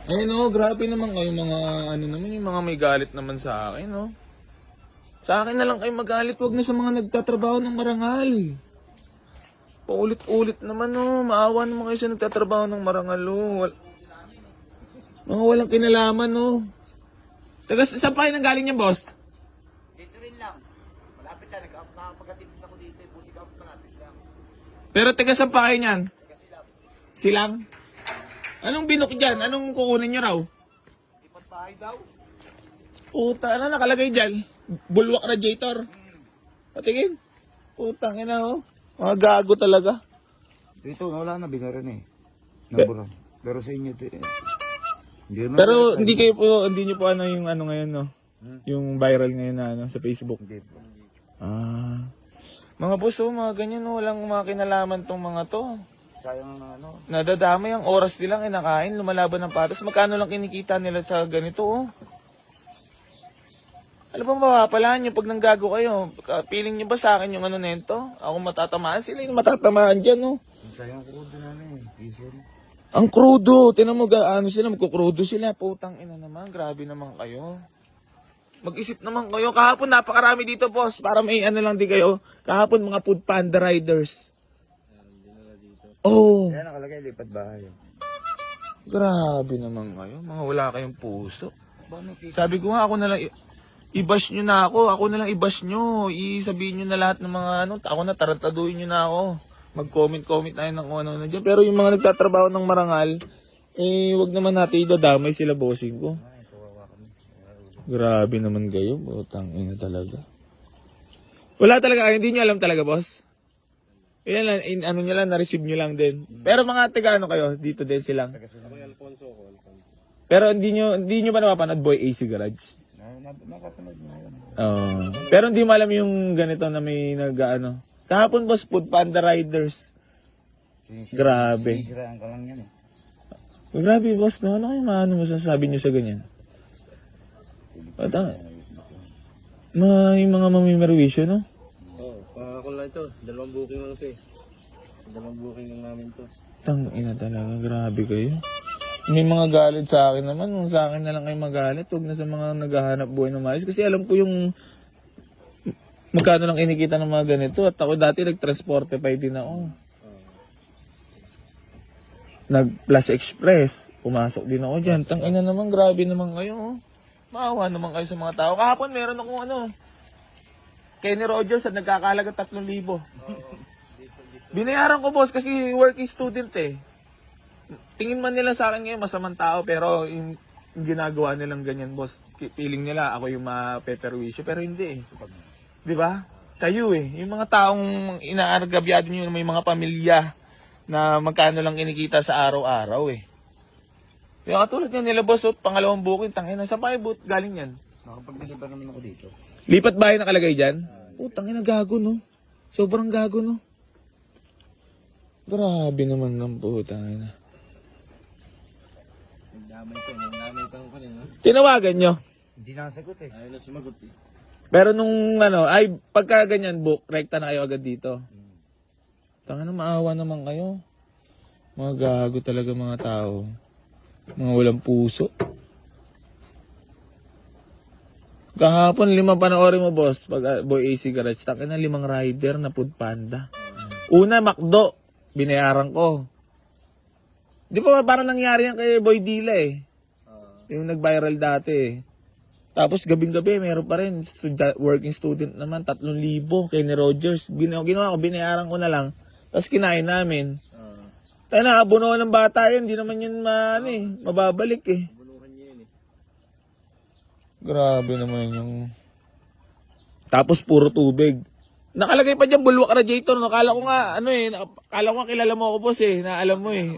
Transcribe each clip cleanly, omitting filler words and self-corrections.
Ayun oh, grabe naman kayo mga ano naman, yung mga may galit naman sa akin, oh. Sa akin na lang kayo magalit, wag na sa mga nagtatrabaho ng marangal. Paulit-ulit naman, oh. Maawa naman kayo sa nagtatrabaho ng marangal, oh. Mga walang kinalaman, oh. Taga, saan pa kayo nanggaling yan, boss? Dito rin lang. Malapit lang. Nakapag-atipid ako dito. Buti ka malapit lang. Pero taga saan pa kayo niyan? Taga silang. Silang? Anong binok dyan? Anong kukunin nyo raw? Lipat bahay daw. Puta, ano nakalagay dyan? Bulwak radiator. Patingin. Putang ina, oh. Mga gago talaga. Ito, wala na, binaran eh. Naburan. Pero sa inyo, hindi na. Pero hindi kayo po, hindi nyo po ano yung ano ngayon, no? Yung viral ngayon na ano, sa Facebook. Hindi po. Ah. Mga boss, oh, mga ganyan, oh, walang mga kinalaman tong mga to. Sayang na ano. Nadadamay ang oras nilang kinakain, lumalaban ng patas. Magkano lang kinikita nila sa ganito, oh. Ano bang mapapalaan nyo pag nanggago kayo? Feeling nyo ba sa akin yung ano nento? Ako matatamaan? Sila yung matatamaan dyan, oh. Sayang ko doon na eh. Diesel. Ang krudo, tinan mo gaano sila, magkukrudo sila. Putang ina naman, grabe naman kayo. Mag-isip naman kayo. Kahapon napakarami dito, boss. Para may ano lang din kayo. Kahapon mga food panda riders. Oh, Kaya nakalagay, lipat bahay. grabe naman kayo. Mga wala kayong puso. Sabi ko nga, ako na lang, i-bash nyo na ako. Ako na lang i-bash nyo. Isabihin nyo na lahat ng mga ano. Ako na, tarantaduhin nyo na ako. Mag-comment tayo ng ano na dyan. Pero yung mga nagtatrabaho ng marangal, eh, wag naman natin idadamay sila, bossing ko. Grabe naman kayo. Butang ina talaga. Wala talaga, hindi nyo alam talaga, boss. Yan lang, ano nyo lang, na-receive nyo lang din. Pero mga taga ano kayo, dito din silang. Pero hindi nyo ba napapanood Boy AC Garage? Nakapanood na yun. Pero hindi mo alam yung ganito na may nag-ano. Kahapon, boss, food panda riders. Grabe. Sisiraan ka lang yan eh. Grabe, boss, no? Ano kayo maano masasabi nyo sa ganyan? At yung mga mamimerwisyo, no? Oo. Pangako lang ito. 2 booking lang ito eh. 2 booking lang namin ito. Tang ina talaga, grabe kayo. May mga galit sa akin naman, kung sa akin na lang kayo magalit, huwag na sa mga naghahanap buhay ng maayos. Kasi alam ko yung magkano lang inikita ng mga ganito. At ako dati nag-transportify din ako. Nag-Plus Express, pumasok din ako dyan. Tang ina naman, grabe naman kayo. Oh. Maawa naman kayo sa mga tao. Kahapon meron akong ano, Kenny Rogers at nagkakalaga 3,000. Binayaran ko, boss, kasi working student eh. Tingin man nila sa akin ngayon masamang tao, pero yung ginagawa nilang ganyan, boss, feeling nila ako yung mapeperwisyo, pero hindi eh. Di ba? Kayo eh, yung mga taong inaargabyado nyo, may mga pamilya na magkano lang kinikita sa araw-araw eh. Yung katulad nyo nila, boss, pangalawang booking, tangina, saan pa kayo galing yan? Nakapag-deliver naman ako dito. Lipat bahay nakalagay dyan? Tangina, gago no. Sobrang gago no. Grabe naman ng putang. Nagdamay pa ako kanina. Tinawagan nyo. Hindi nasagot eh. Ayaw na sumagot eh. Pero nung ano, ay pagka ganyan book, rekta na kayo agad dito. Tanga na, maawa naman kayo. Mga gago talaga mga tao. Mga walang puso. Kahapon 5 panoorin mo, boss, pag Boy AC Garage. Taka na 5 rider na food panda. Una, McDo. Binayaran ko. Di ba parang nangyari yan kay Boy Dila eh. Yung nag-viral dati eh. Tapos gabing-gabi, meron pa rin. Working student naman, 3,000. Kenny Rogers. Ginawa ko, binayaran ko na lang. Tapos kinain namin. Tayo na, abunuhan ng bata yun. Hindi naman yun mababalik eh. Bunuhan niya yun eh. Grabe naman yung... Tapos puro tubig. Nakalagay pa dyan bulwak radiator. No? Kala ko nga, kala ko nga kilala mo ako, boss eh. Na alam mo eh.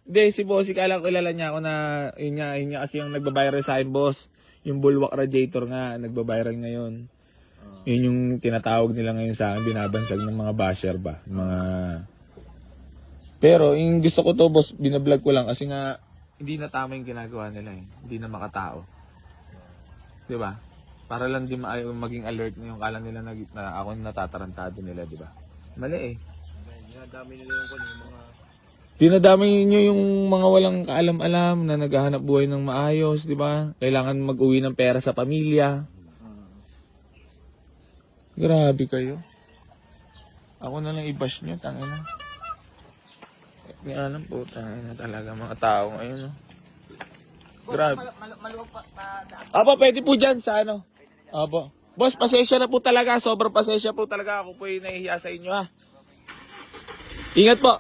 Hindi, si boss, kala ko kilala niya ako na, yun nga kasi yung nagbabiral sa akin, boss. Yung bulwak radiator nga, nagbabiral ngayon. Yun yung tinatawag nila ngayon sa akin, binabansag ng mga basher ba? Mga... Pero, yung gusto ko to, boss, binablog ko lang kasi nga, hindi na tama yung ginagawa nila eh. Hindi na makatao. Diba? Para lang di maging alert na yung kala nila na ako yung natatarantado nila, diba? Mali eh. Ginadami nila yung mga Dinadamay nyo yung mga walang kaalam-alam na naghahanap buhay ng maayos, di ba? Kailangan mag-uwi ng pera sa pamilya. Grabe kayo. Ako na lang i-bash nyo, tangina. Hindi alam po, tangina talaga mga tao ngayon. No? Grabe. Maluwag pa. Apo, pwede po dyan sa ano. Apo. Boss, pasensya na po talaga. Sobrang pasensya po talaga. Ako po yung nahihiya sa inyo ha. Ingat po.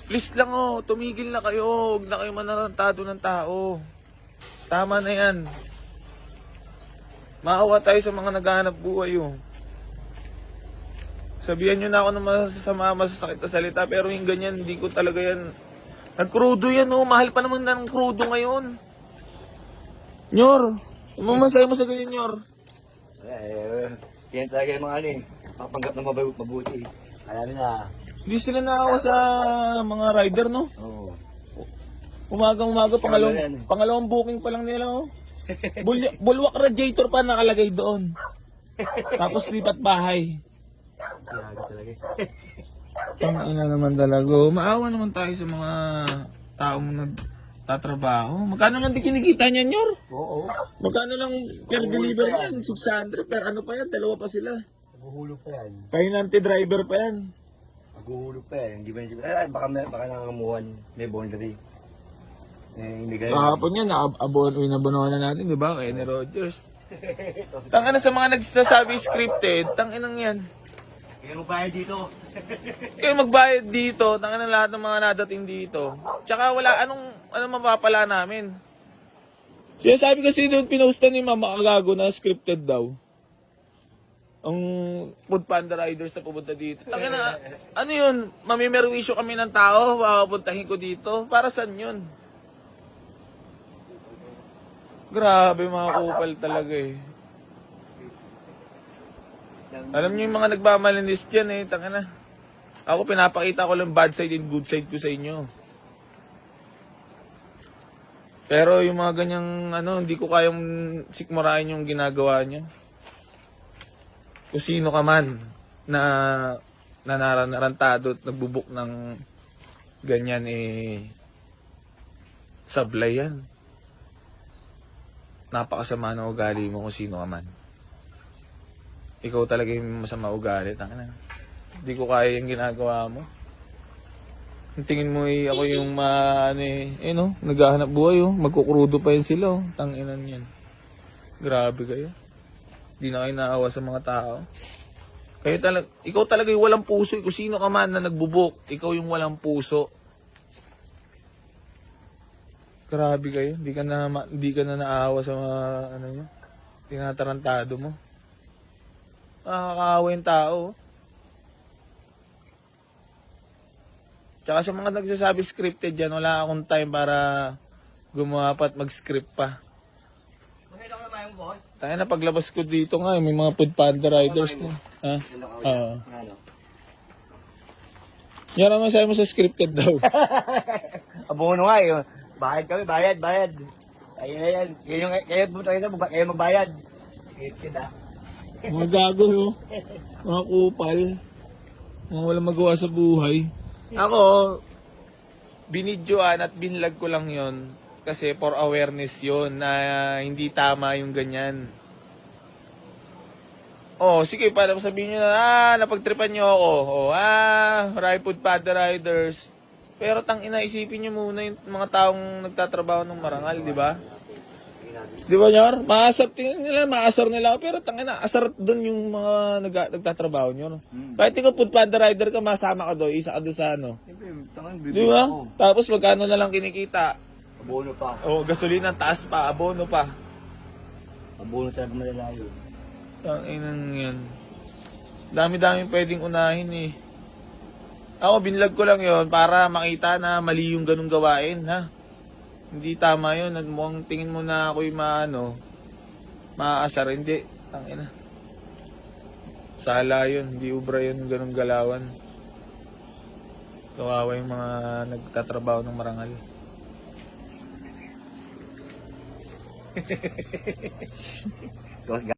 Please lang tumigil na kayo. Huwag na kayo manarantado ng tao. Tama na yan. Maawa tayo sa mga naghahanap buhay Sabihan nyo na ako ng masasakit na salita, pero yung ganyan, hindi ko talaga yan. Nagkrudo yan mahal pa naman na ng krudo ngayon. Nyor, mamasaya mo sa ganyan, Nyor. Yan talaga yung mga papanggap na mabuti. Alam na. Hindi sila naawa sa mga rider, no? Oo. Umaga, pangalawang booking pa lang nila, Bulwak radiator pa nakalagay doon. Tapos lipat bahay. Grabe talaga. Ina naman talaga. Maawa naman tayo sa mga taong nagtatrabaho. Magkano lang di kinikita niyan, Nyor? Oo. Magkano lang per deliver yan? 600 per ano pa yan? Dalawa pa sila. Naguhulog pa yan. Pahinante driver pa yan. Naguhulog pa yan. Hindi baka nangangamuhan. May boundary. Hindi ganyan. Kahapon yan, inabonohan na natin, di ba? Kay ni Rogers. Tangina sa mga nagsasabi scripted, tanginang yan. Kaya magbayad dito. Kayo magbayad dito, tangina lahat ng mga nadating dito. Tsaka wala, anong mapapala namin? Siya sabi kasi doon, pinostan ni Mama Kagago na scripted daw. Ang Food Panda Riders na pupunta dito. Tangina, ano yun? Mamimerwisyo kami ng tao, papuntahin ko dito. Para saan yun? Grabe mga kupal talaga Alam niyo yung mga nagmamalinis dyan tangina. Ako pinapakita ko lang bad side and good side ko sa inyo. Pero yung mga ganyang hindi ko kayang sikmurain yung ginagawa niya. Kung sino ka man na narantado at nagbubuk ng ganyan sablay yan. Napakasama ng ugali mo kung sino ka man. Ikaw talaga yung masama ugali. Tangina. Hindi ko kaya yung ginagawa mo. Ang tingin mo ako yung naghahanap buhay magkukrudo pa yan sila Tanginan yan. Grabe kayo. Hindi na kayo naawa sa mga tao. Ikaw talaga yung walang puso. Kung sino ka man na nagbubuk, ikaw yung walang puso. Grabe kayo. Hindi ka na naawa sa mga nyo. Tinatarantado mo. Nakakaawa yung tao. Tsaka sa mga nagsasabi scripted dyan, wala akong time para gumawa pa at mag-script pa. Mahirap ka naman yung boy. Tayo na paglabas ko dito nga, may mga Food Panda Riders na. Ha? Oo. Yan ang masabi mo sa scripted daw. Abono nga Bayad kami, bayad. Ayan. Kayo magbayad. Mga gago, mga kupal. Mga walang magawa sa buhay. Ako, binidyoan at binlag ko lang yon kasi for awareness yon na hindi tama yung ganyan. Sige, para sabihin nyo na, napagtripan nyo ako. Food Panda Riders. Pero isipin nyo muna yung mga taong nagtatrabaho ng marangal, di ba? Di ba, Nyor? Maasar nila ako, pero asar doon yung mga nagtatrabaho nyo. Kahit ikaw Food Panda Rider ka, masama ka doon, isa ka doon sa Di ba? Tapos magkano na lang kinikita? Abono pa. Gasolina, taas pa, abono pa. Abono talaga malalayo. Tanginang yan. Dami-dami pwedeng unahin Ako, binlag ko lang yon para makita na mali yung ganung gawain, ha? Hindi tama yun. Mukhang tingin mo na ako'y maaasar. Hindi. Tangina. Sala yun. Hindi ubra yun ganung galawan. Kawawa yung mga nagtatrabaho ng marangal.